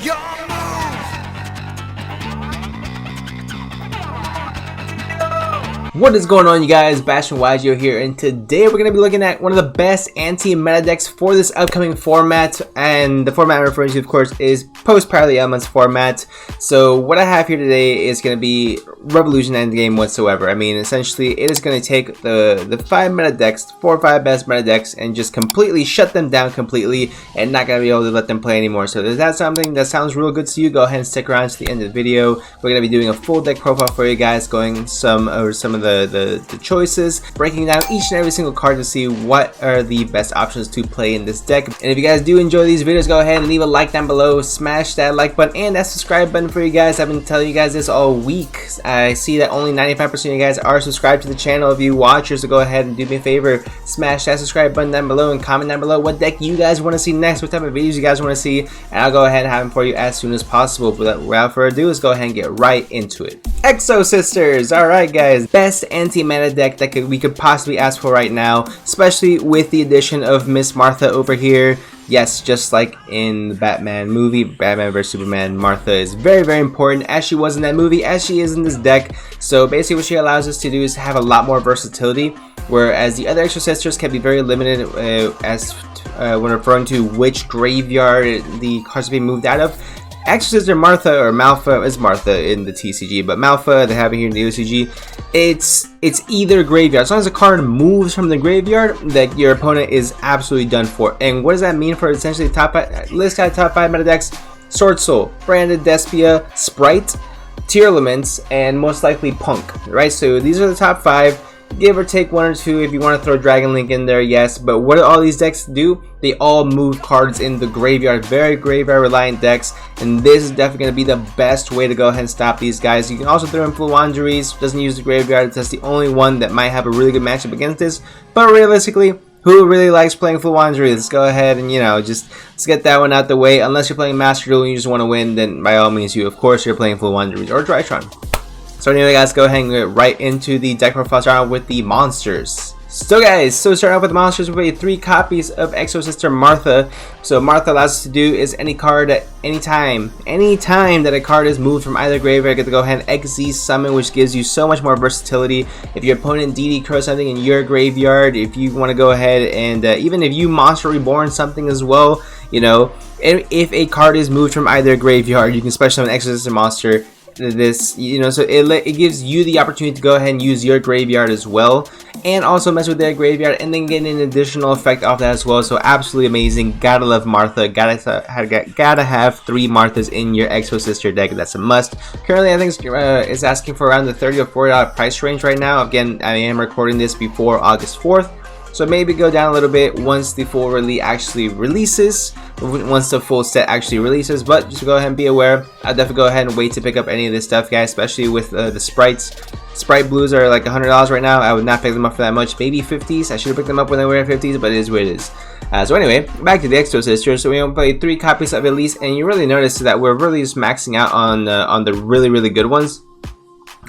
Your move. What is going on, you guys? Bashtian here, and today we're going to be looking at one of the best anti-meta decks for this upcoming format. And the format I'm referring to, of course, is post-Parallel Elements format. So what I have here today is going to be Revolution Endgame whatsoever. I mean, essentially, it is going to take the 5 meta decks, 4 or 5 best meta decks, and just completely shut them down completely, and not going to be able to let them play anymore. So is that something that sounds real good to you? Go ahead and stick around to the end of the video. We're going to be doing a full deck profile for you guys, going over some of the choices, breaking down each and every single card to see what are the best options to play in this deck. And if you guys do enjoy these videos, go ahead and leave a like down below, smash that like button and that subscribe button for you guys. I've been telling you guys this all week. I see that only 95% of you guys are subscribed to the channel. If you watchers, so go ahead and do me a favor, smash that subscribe button down below and comment down below what deck you guys want to see next, what type of videos you guys want to see, and I'll go ahead and have them for you as soon as possible. But without further ado, let's go ahead and get right into it. Exosisters! Alright guys, best anti-meta deck that we could possibly ask for right now, especially with the addition of Miss Martha over here. Yes, just like in the Batman movie, Batman vs Superman, Martha is very important, as she was in that movie, as she is in this deck. So basically what she allows us to do is have a lot more versatility, whereas the other Exosisters can be very limited when referring to which graveyard the cards are being moved out of. Exosister Martha, or Malfa, is Martha in the TCG, but Malfa, they have it here in the OCG, it's either graveyard. As long as a card moves from the graveyard, that your opponent is absolutely done for. And what does that mean for essentially the top 5 meta decks? Sword Soul, Branded Despia, Sprite, Tearlaments, and most likely Punk, right? So these are the top 5. Give or take 1 or 2 if you want to throw Dragon Link in there, yes. But what do all these decks do? They all move cards in the graveyard. Very graveyard reliant decks, and this is definitely going to be the best way to go ahead and stop these guys. You can also throw in Fluandries, doesn't use the graveyard. That's the only one that might have a really good matchup against this. But realistically, who really likes playing Fluandries? Let's go ahead and, just let's get that one out the way. Unless you're playing Master Duel and you just want to win, then by all means, of course, you're playing Fluandries or Drytron. So anyway guys, go ahead and get right into the deck profile, starting with the monsters. So guys, starting off with the monsters, we play 3 copies of Exosister Martha. So Martha allows us to do is any card at any time that a card is moved from either graveyard, get to go ahead and Exi summon, which gives you so much more versatility. If your opponent DD Crow something in your graveyard, if you want to go ahead and even if you Monster Reborn something as well, if a card is moved from either graveyard, you can special summon an Exosister monster. So it gives you the opportunity to go ahead and use your graveyard as well, and also mess with their graveyard, and then get an additional effect off that as well. So absolutely amazing. Gotta love Martha. Gotta have 3 Marthas in your Exosister deck. That's a must. Currently, I think it's asking for around the $30 or $40 price range right now. Again, I am recording this before August 4th. So maybe go down a little bit once the full release actually releases, once the full set actually releases. But just go ahead and be aware. I'll definitely go ahead and wait to pick up any of this stuff, guys, especially with the sprites. Sprite blues are like $100 right now. I would not pick them up for that much. Maybe 50s. I should have picked them up when they were at 50s, but it is what it is. So anyway, back to the Exosisters. So we only play 3 copies of at least, and you really notice that we're really just maxing out on the really good ones.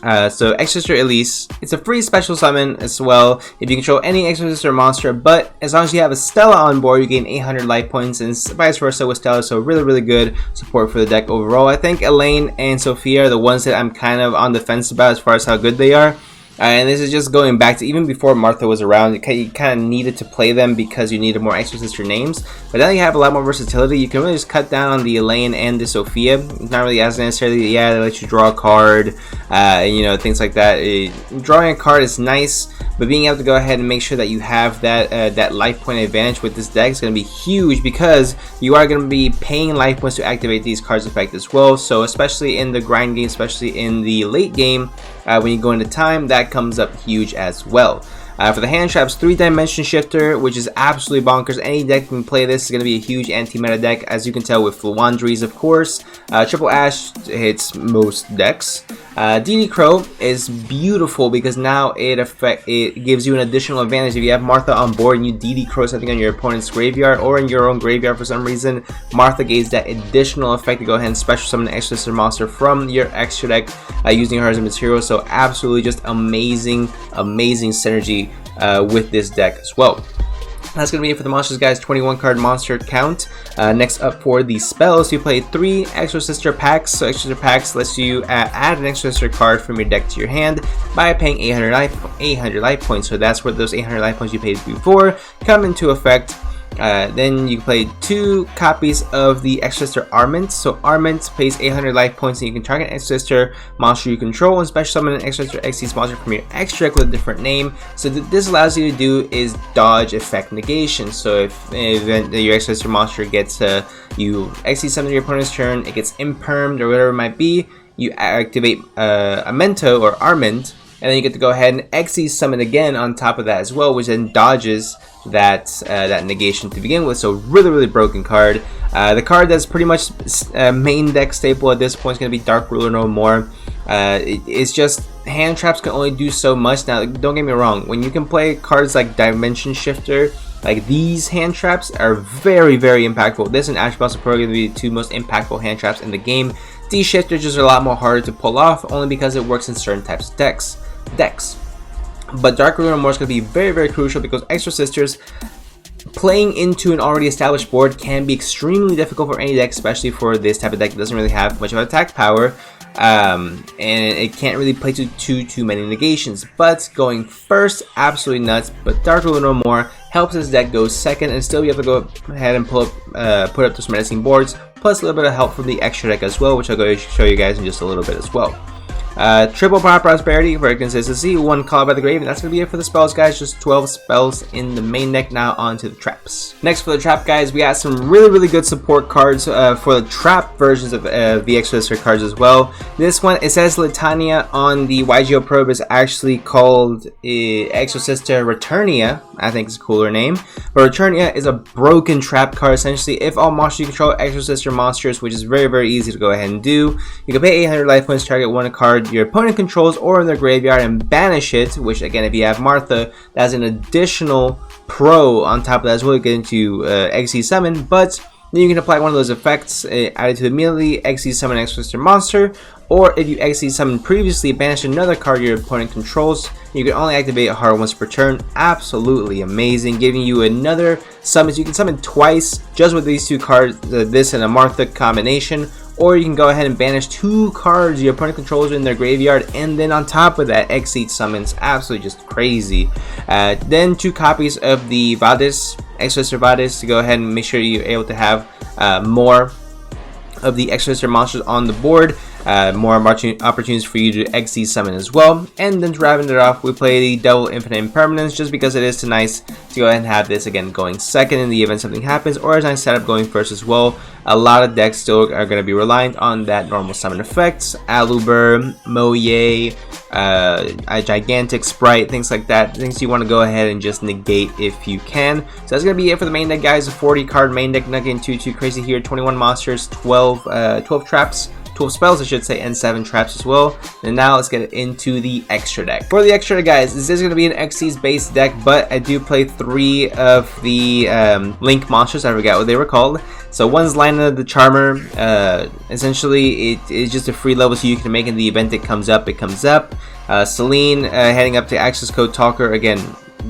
So Exosister Elise, it's a free special summon as well if you control any Exosister monster, but as long as you have a Stella on board, you gain 800 life points, and vice versa with Stella. So really good support for the deck overall. I think Elaine and Sophia are the ones that I'm kind of on the fence about as far as how good they are. And this is just going back to even before Martha was around. You kind of needed to play them because you needed more Exosister names. But now you have a lot more versatility. You can really just cut down on the Elaine and the Sophia. It's not really as necessarily, yeah, they let you draw a card, things like that. Drawing a card is nice, but being able to go ahead and make sure that you have that life point advantage with this deck is going to be huge, because you are going to be paying life points to activate these cards' effect as well. So especially in the grind game, especially in the late game, when you go into time, that comes up huge as well. For the hand traps, 3-dimension shifter, which is absolutely bonkers. Any deck can play this. Is going to be a huge anti-meta deck, as you can tell with Fluandries, of course. Triple Ash hits most decks. DD Crow is beautiful because now it gives you an additional advantage. If you have Martha on board and you DD Crow something on your opponent's graveyard or in your own graveyard for some reason, Martha gains that additional effect to go ahead and special summon an Exosister monster from your extra deck using her as a material. So absolutely just amazing synergy with this deck as well. That's going to be it for the monsters, guys. 21 card monster count. Next up for the spells, you play 3 Exosister packs. So Exosister packs lets you add an Exosister card from your deck to your hand by paying 800 life points. So that's where those 800 life points you paid before come into effect. Then you play 2 copies of the Exosister Armament. So Armament pays 800 life points, and you can target an Exosister monster you control and special summon an Exosister XC monster from your X deck with a different name. So this allows you to do is dodge effect negation. So if your Exosister monster gets you XC summon your opponent's turn, it gets impermed or whatever it might be, you activate a Mento or Armament, and then you get to go ahead and XC summon again on top of that as well, which then dodges that negation to begin with. So really broken card. The card that's pretty much main deck staple at this point is going to be Dark Ruler no more. It's just hand traps can only do so much. Now don't get me wrong, when you can play cards like Dimension Shifter, like these hand traps are very impactful. This and Ash Blossom Pro are going to be the 2 most impactful hand traps in the game. These shifters just are a lot more harder to pull off, only because it works in certain types of decks. But Dark Ruler more is going to be very crucial, because Exosisters playing into an already established board can be extremely difficult for any deck, especially for this type of deck that doesn't really have much of attack power, and it can't really play to too many negations. But going first, absolutely nuts. But Dark Ruler no more helps this deck go second and still be able to go ahead and put up those menacing boards, plus a little bit of help from the extra deck as well, which I'll go show you guys in just a little bit as well. Triple Power Prosperity for consistency, 1 Call by the Grave, and that's going to be it for the spells, guys. Just 12 spells in the main deck. Now on to the traps. Next for the trap, guys, we got some really good support cards for the trap versions of the Exosister cards as well. This one, it says Litania on the YGO probe, is actually called Exosister Returnia. I think it's a cooler name. But Returnia is a broken trap card. Essentially, if all monsters you control Exosister monsters, which is very easy to go ahead and do, you can pay 800 life points, target 1 card your opponent controls or in their graveyard and banish it, which again, if you have Martha, that's an additional pro on top of that as well to get into XC summon. But then you can apply one of those effects added to immediately XC summon an Exosister monster, or if you XC summon previously, banish another card your opponent controls. You can only activate a hard once per turn. Absolutely amazing, giving you another summon. So you can summon twice just with these 2 cards, this and a Martha combination. Or you can go ahead and banish 2 cards your opponent controls in their graveyard, and then on top of that, Exceed summons. Absolutely just crazy. Then 2 copies of the Vadis, Exosister Vadis, to go ahead and make sure you're able to have more of the Exosister monsters on the board. More opportunities for you to XC summon as well. And then to wrap it off, we play the Double Infinite Impermanence, just because it is too nice to go ahead and have this again going second in the event something happens, or as a nice setup going first as well. A lot of decks still are going to be reliant on that normal summon effects. Aluber, Moye, a Gigantic Sprite, things like that. Things you want to go ahead and just negate if you can. So that's going to be it for the main deck, guys. A 40 card main deck, not getting too crazy here. 21 monsters, 12 traps. 12 spells, I should say, and 7 traps as well. And now let's get into the extra deck. For the extra deck, guys, this is going to be an Xyz based deck, but I do play 3 of the Link monsters. I forgot what they were called. So one's Lina the Charmer. Essentially, it is just a free level, so you can make in the event it comes up, it comes up. Celine heading up to Access Code Talker. Again,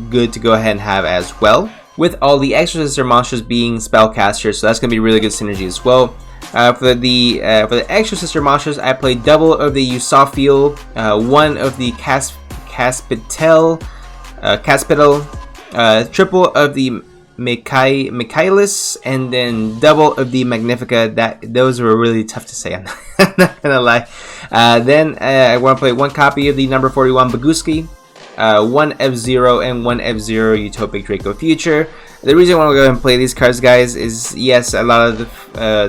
good to go ahead and have as well. With all the Exosister monsters being spellcasters, so that's going to be really good synergy as well. For the Exosister monsters, I played double of the Eusophiel, 1 of the Caspitel, triple of the Michaelis, and then double of the Magnifica. Those were really tough to say, I'm not gonna lie. Then I want to play 1 copy of the number 41 Baguski, 1 F-Zero, and 1 F-Zero Utopic Draco Future. The reason I want to go ahead and play these cards, guys, is yes, a lot of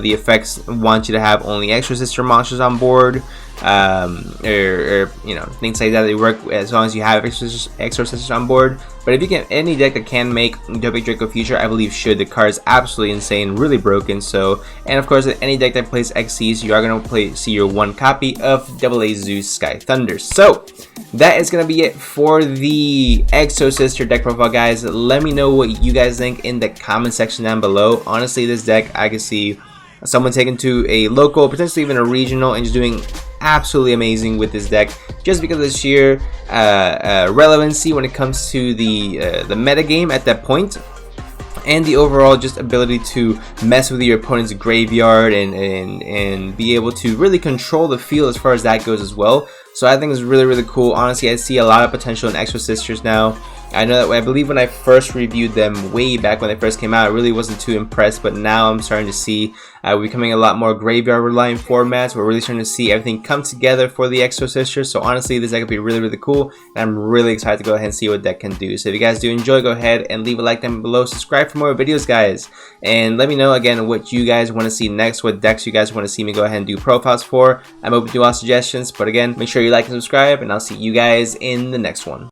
the effects want you to have only Exosister monsters on board, or you know, things like that. They work as long as you have Exorcisters on board. But if you get any deck that can make Utopic Draco Future, I believe should. The card is absolutely insane, really broken. So, and of course, any deck that plays XCs, you are going to see your 1 copy of AA Zeus Sky Thunder. So that is going to be it for the Exosister deck profile, guys. Let me know what you guys think in the comment section down below. Honestly, this deck, I can see someone taking to a local, potentially even a regional, and just doing absolutely amazing with this deck, just because of the sheer relevancy when it comes to the meta game at that point. and the overall just ability to mess with your opponent's graveyard and be able to really control the field as far as that goes as well. So I think it's really cool. Honestly, I see a lot of potential in Exosisters now. I know that I believe when I first reviewed them way back when they first came out, I really wasn't too impressed, but now I'm starting to see becoming a lot more graveyard reliant formats. We're really starting to see everything come together for the Exosister. So honestly, this deck could be really cool, and I'm really excited to go ahead and see what deck can do. So if you guys do enjoy, go ahead and leave a like down below, subscribe for more videos, guys, and let me know again what you guys want to see next, what decks you guys want to see me go ahead and do profiles for. I'm open to all suggestions, but again, make sure you like and subscribe, and I'll see you guys in the next one.